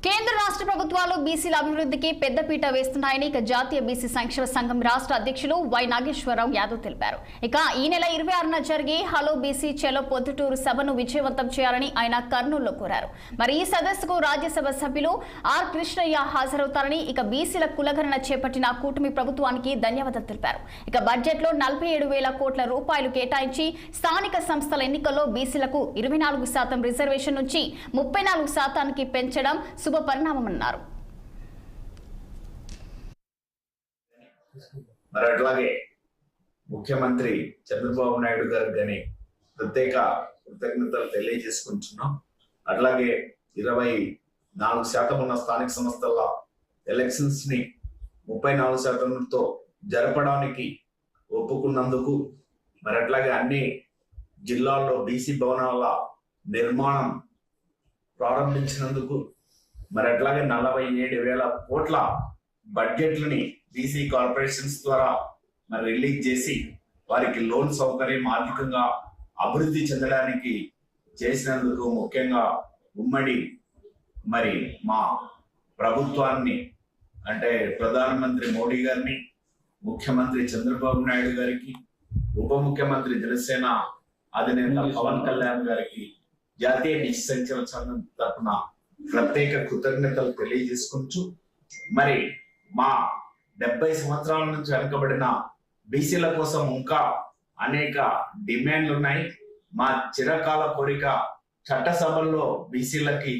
కేంద్ర రాష్ట్ర ప్రభుత్వాలు బీసీల అభివృద్ధికి పెద్దపీట వేస్తున్నాయని జాతీయ బీసీ సంక్షేమ సంఘం రాష్ట్ర అధ్యక్షులు వై నాగేశ్వరరావు యాదవ్ తెలిపారు. ఈ నెల 26న జరిగే హలో బీసీ చలో పొద్దుటూరు సభను విజయవంతం చేయాలని ఆయన కర్నూలులో కోరారు. ఈ సదస్సుకు రాజ్యసభ సభ్యులు ఆర్ కృష్ణయ్య హాజరవుతారని బీసీల కులగణన చేపట్టిన కూటమి ప్రభుత్వానికి ధన్యవాదాలు తెలిపారు. బడ్జెట్లో 47,000 కోట్ల రూపాయలు కేటాయించి స్థానిక సంస్థల ఎన్నికల్లో బీసీలకు 24% రిజర్వేషన్ నుంచి 34% పెంచడం శుభ పరిణామమన్నారు. మరి అట్లాగే ముఖ్యమంత్రి చంద్రబాబు నాయుడు గారికి కానీ ప్రత్యేక కృతజ్ఞతలు తెలియజేసుకుంటున్నాం. అట్లాగే 24% ఉన్న స్థానిక సంస్థల ఎలక్షన్స్ ని 34%తో జరపడానికి ఒప్పుకున్నందుకు, మరి అట్లాగే అన్ని జిల్లాల్లో బీసీ భవనాల నిర్మాణం ప్రారంభించినందుకు, మరి అట్లాగే 47,000 కోట్ల బడ్జెట్లని బీసీ కార్పొరేషన్స్ ద్వారా మరి రిలీజ్ చేసి వారికి లోన్ సౌకర్యం ఆర్థికంగా అభివృద్ధి చెందడానికి చేసినందుకు ముఖ్యంగా ఉమ్మడి మరి మా ప్రభుత్వాన్ని అంటే ప్రధానమంత్రి మోడీ గారిని, ముఖ్యమంత్రి చంద్రబాబు నాయుడు గారికి, ఉప ముఖ్యమంత్రి జనసేన అధినేత పవన్ కళ్యాణ్ గారికి జాతీయ బీసీ సంక్షేమ సంఘం తరఫున ప్రత్యేక కృతజ్ఞతలు తెలియజేసుకుంటూ, మరి మా 70 సంవత్సరాల నుంచి వెనుకబడిన బీసీల కోసం ఇంకా అనేక డిమాండ్లు ఉన్నాయి. మా చిరకాల కోరిక చట్టసభల్లో బీసీలకి